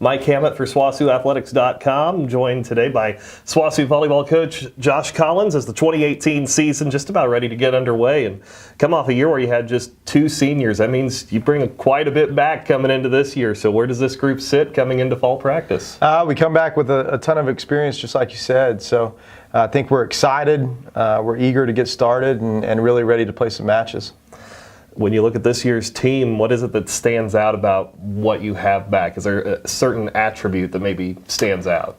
Mike Hammett for SWOSUathletics.com, joined today by SWOSU Volleyball coach Josh Collins as the 2018 season just about ready to get underway. And come off a year where you had just 2 seniors. That means you bring quite a bit back coming into this year. So where does this group sit coming into fall practice? We come back with a ton of experience, just like you said. So I think we're excited. We're eager to get started and really ready to play some matches. When you look at this year's team, what is it that stands out about what you have back? Is there a certain attribute that maybe stands out?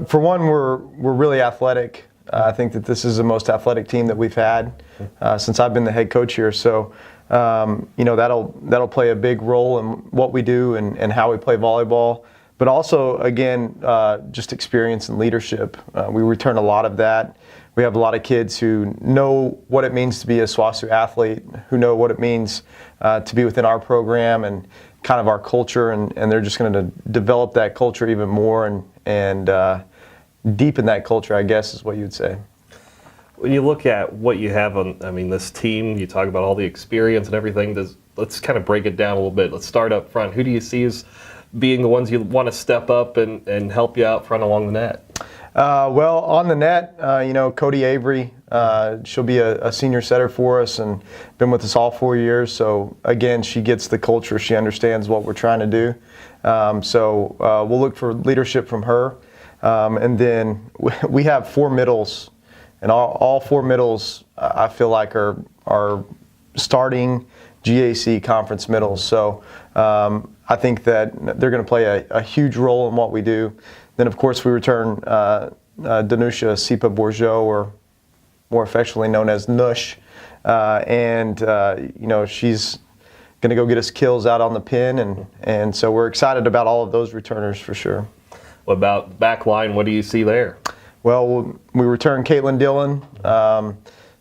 For one, we're really athletic. I think that this is the most athletic team that we've had since I've been the head coach here. So, that'll play a big role in what we do and how we play volleyball. But also, again, just experience and leadership. We return a lot of that. We have a lot of kids who know what it means to be a SWOSU athlete, who know what it means to be within our program and kind of our culture, and they're just going to develop that culture even more and deepen that culture, I guess is what you'd say. When you look at what you have on, this team, you talk about all the experience and everything. Let's kind of break it down a little bit. Let's start up front. Who do you see as being the ones you want to step up and help you out front along the net? Well, on the net, Kodee Avery, she'll be a senior setter for us and been with us all 4 years. So, again, she gets the culture. She understands what we're trying to do. We'll look for leadership from her. And then we have 4 middles, and all 4 middles I feel like are starting GAC conference middles. So I think that they're going to play a huge role in what we do. Then, of course, we return Danusha Sipa-Bourgeot, or more affectionately known as Nush. She's going to go get us kills out on the pin. And so we're excited about all of those returners for sure. What about back line? What do you see there? Well, we return Caitlin Dillon.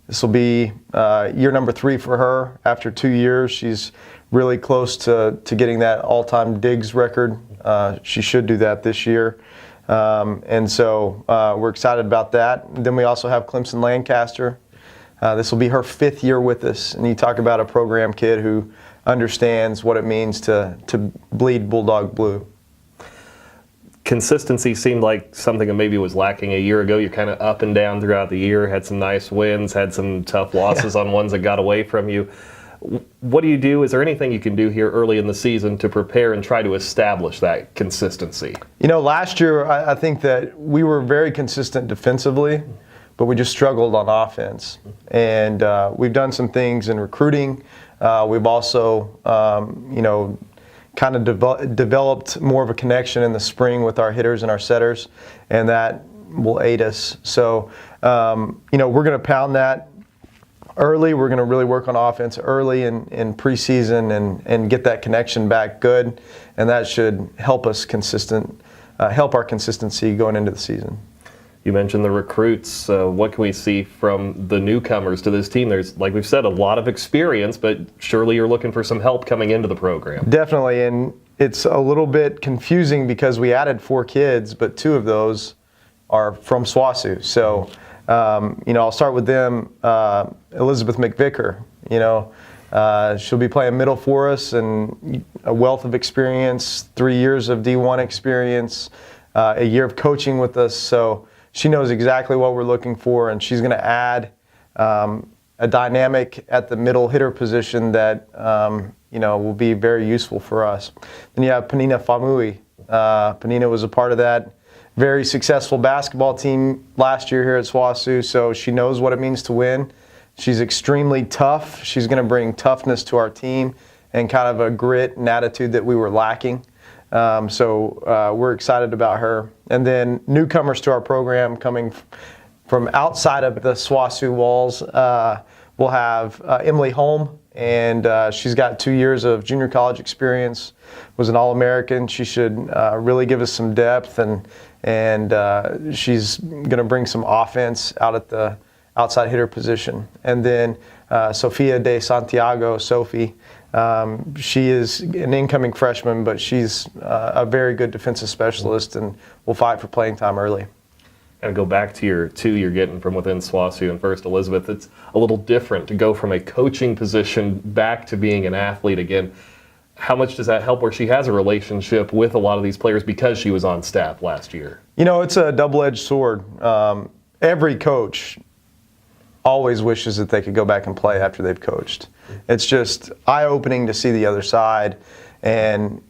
This will be year number 3 for her. After 2 years, she's really close to getting that all-time digs record. She should do that this year. So we're excited about that. And then we also have Clemson Lancaster. This will be her 5th year with us. And you talk about a program kid who understands what it means to bleed Bulldog blue. Consistency seemed like something that maybe was lacking a year ago. You're kind of up and down throughout the year, had some nice wins, had some tough losses on ones that got away from you. What do you do? Is there anything you can do here early in the season to prepare and try to establish that consistency? Last year I think that we were very consistent defensively, but we just struggled on offense. And we've done some things in recruiting. We've also, kind of developed more of a connection in the spring with our hitters and our setters, and that will aid us. So, we're going to pound that early. We're going to really work on offense early in preseason and get that connection back good, and that should help us help our consistency going into the season. You mentioned the recruits. What can we see from the newcomers to this team? There's, like we've said, a lot of experience, but surely you're looking for some help coming into the program. Definitely, and it's a little bit confusing because we added 4 kids, but 2 of those are from SWOSU. So, I'll start with them. Elizabeth McVicker, she'll be playing middle for us, and a wealth of experience, 3 years of D1 experience, a year of coaching with us. So she knows exactly what we're looking for, and she's going to add a dynamic at the middle hitter position that will be very useful for us. Then you have Panina Famui. Panina was a part of that very successful basketball team last year here at SWOSU, so she knows what it means to win. She's extremely tough. She's going to bring toughness to our team and kind of a grit and attitude that we were lacking. We're excited about her. And then newcomers to our program coming from outside of the SWOSU walls, we'll have Emily Holm, and she's got 2 years of junior college experience, was an All-American. She should really give us some depth, and she's going to bring some offense out at the outside hitter position. And then Sofia de Santiago, Sophie, she is an incoming freshman, but she's a very good defensive specialist and will fight for playing time early. And go back to your 2 you're getting from within SWOSU and first Elizabeth. It's a little different to go from a coaching position back to being an athlete again. how much does that help where she has a relationship with a lot of these players because she was on staff last year? You know, it's a double-edged sword. Every coach always wishes that they could go back and play after they've coached. It's just eye-opening to see the other side and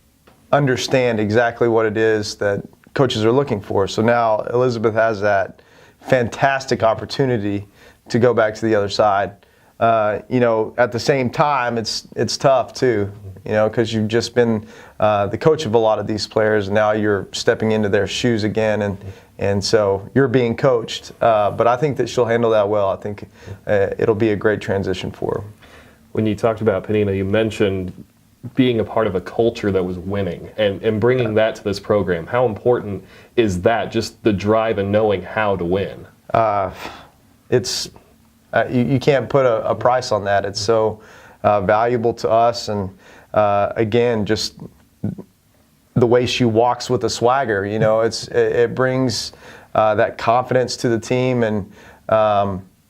understand exactly what it is that coaches are looking for. So now Elizabeth has that fantastic opportunity to go back to the other side. You know, at the same time, it's tough too, you know, because you've just been the coach of a lot of these players, and now you're stepping into their shoes again, and so you're being coached. But I think that she'll handle that well. I think it'll be a great transition for her. When you talked about Penina, you mentioned being a part of a culture that was winning and bringing that to this program. How important is that, just the drive and knowing how to win? You can't put a price on that. It's so valuable to us, and again, just the way she walks with a swagger. You know, it brings that confidence to the team, and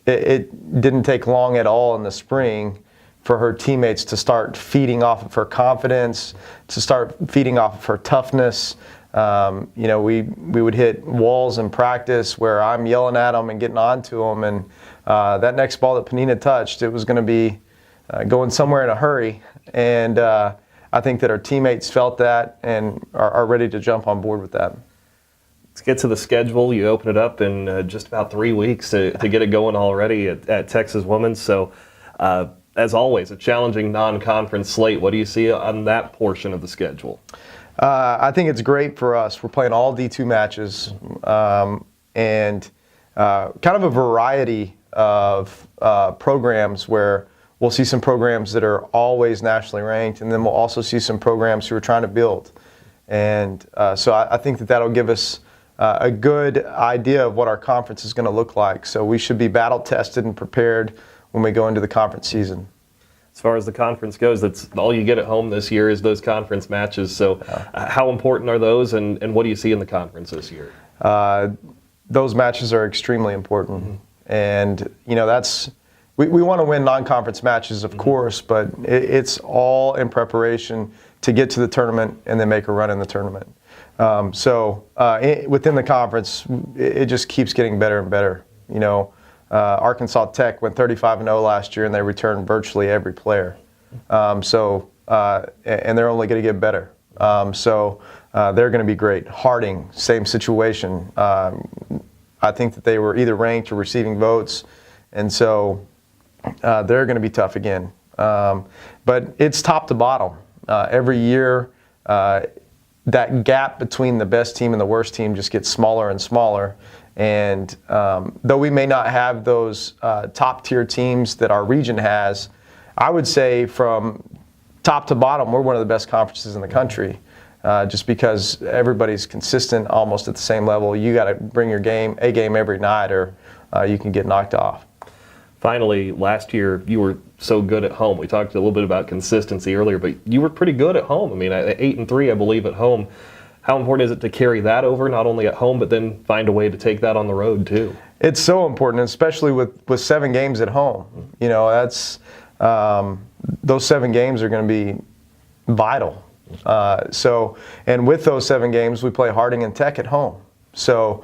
it didn't take long at all in the spring for her teammates to start feeding off of her confidence, to start feeding off of her toughness. You know, we would hit walls in practice where I'm yelling at them and getting onto them, and that next ball that Penina touched, it was going to be going somewhere in a hurry, and I think that our teammates felt that and are ready to jump on board with that. Let's get to the schedule. You open it up in just about 3 weeks to get it going already at Texas Women's. So, as always, a challenging non-conference slate. What do you see on that portion of the schedule? I think it's great for us. We're playing all D2 matches, and kind of a variety of programs where we'll see some programs that are always nationally ranked, and then we'll also see some programs who are trying to build. And so I think that that'll give us a good idea of what our conference is going to look like. So we should be battle tested and prepared when we go into the conference season. As far as the conference goes, that's all you get at home this year is those conference matches. So how important are those, and what do you see in the conference this year? Those matches are extremely important. Mm-hmm. And, you know, we want to win non-conference matches, of course, but it's all in preparation to get to the tournament and then make a run in the tournament. Within the conference, it just keeps getting better and better. You know, Arkansas Tech went 35-0 last year, and they returned virtually every player. And they're only going to get better. They're going to be great. Harding, same situation. I think that they were either ranked or receiving votes, and so they're going to be tough again. But it's top to bottom. Every year, that gap between the best team and the worst team just gets smaller and smaller. And though we may not have those top-tier teams that our region has, I would say from top to bottom, we're one of the best conferences in the country. Just because everybody's consistent almost at the same level. You got to bring your A game every night, or you can get knocked off. Finally, last year you were so good at home. We talked a little bit about consistency earlier, but you were pretty good at home. I mean, 8-3, I believe, at home. How important is it to carry that over, not only at home, but then find a way to take that on the road too? It's so important, especially with 7 games at home. You know, that's those 7 games are going to be vital. And with those 7 games, we play Harding and Tech at home. So,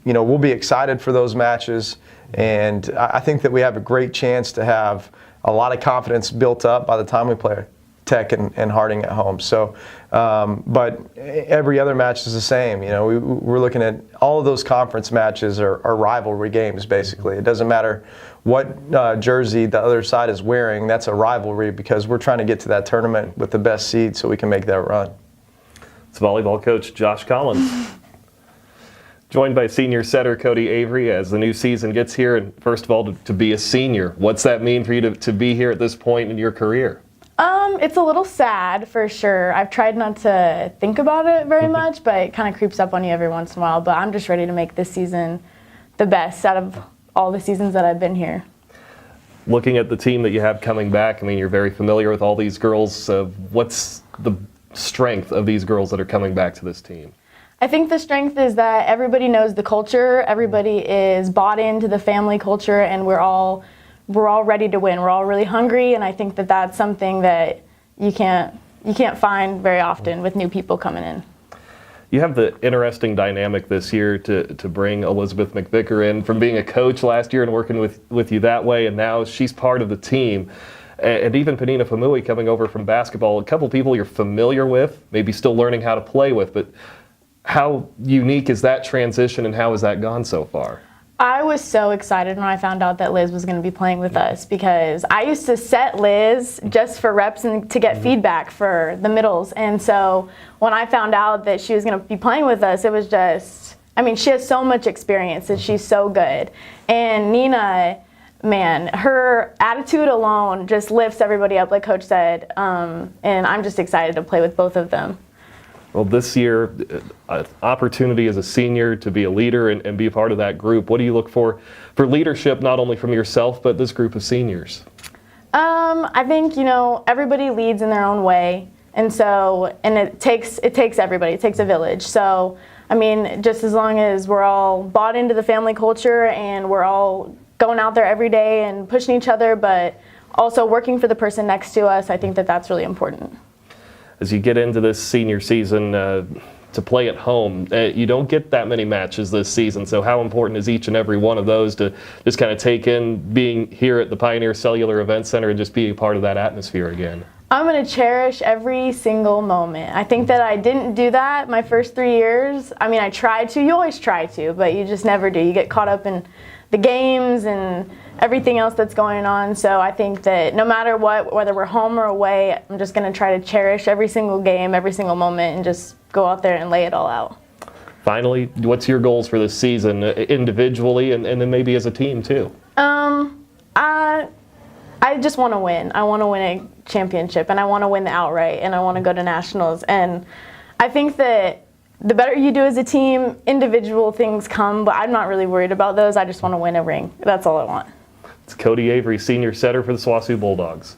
you know, we'll be excited for those matches, and I think that we have a great chance to have a lot of confidence built up by the time we play Tech and Harding at home. So, but every other match is the same. You know, we're looking at all of those conference matches are rivalry games, basically. It doesn't matter what jersey the other side is wearing. That's a rivalry because we're trying to get to that tournament with the best seed so we can make that run. It's volleyball coach Josh Collins. Joined by senior setter Kodee Avery as the new season gets here. And first of all, to be a senior, what's that mean for you to be here at this point in your career? It's a little sad for sure. I've tried not to think about it very much, but it kind of creeps up on you every once in a while. But I'm just ready to make this season the best out of all the seasons that I've been here. Looking at the team that you have coming back, I mean, you're very familiar with all these girls. What's the strength of these girls that are coming back to this team? I think the strength is that everybody knows the culture, everybody is bought into the family culture, and we're all ready to win. We're all really hungry, and I think that that's something that you can't you can't find very often with new people coming in. You have the interesting dynamic this year to bring Elizabeth McVicker in from being a coach last year and working with you that way, and now she's part of the team. And even Penina Famui coming over from basketball, a couple people you're familiar with, maybe still learning how to play with, but how unique is that transition and how has that gone so far? I was so excited when I found out that Liz was going to be playing with us because I used to set Liz just for reps and to get feedback for the middles. And so when I found out that she was going to be playing with us, it was just, I mean, she has so much experience and she's so good. And Nina, man, her attitude alone just lifts everybody up, like Coach said. And I'm just excited to play with both of them. Well, this year, an opportunity as a senior to be a leader and be a part of that group. What do you look for leadership, not only from yourself, but this group of seniors? I think, everybody leads in their own way. And so, and it takes everybody, it takes a village. So, I mean, just as long as we're all bought into the family culture and we're all going out there every day and pushing each other, but also working for the person next to us, I think that that's really important. As you get into this senior season to play at home, you don't get that many matches this season, so how important is each and every one of those to just kind of take in being here at the Pioneer Cellular Event Center and just being a part of that atmosphere again? I'm going to cherish every single moment. I think that I didn't do that my first 3 years. I mean, I tried to. You always try to, but you just never do. You get caught up in the games and everything else that's going on. So I think that no matter what, whether we're home or away, I'm just going to try to cherish every single game, every single moment, and just go out there and lay it all out. Finally, what's your goals for this season, individually and then maybe as a team too? I just want to win. I want to win a championship, and I want to win the outright, and I want to go to nationals. And I think that the better you do as a team, individual things come, but I'm not really worried about those. I just want to win a ring. That's all I want. It's Kodee Avery, senior setter for the SWOSU Bulldogs.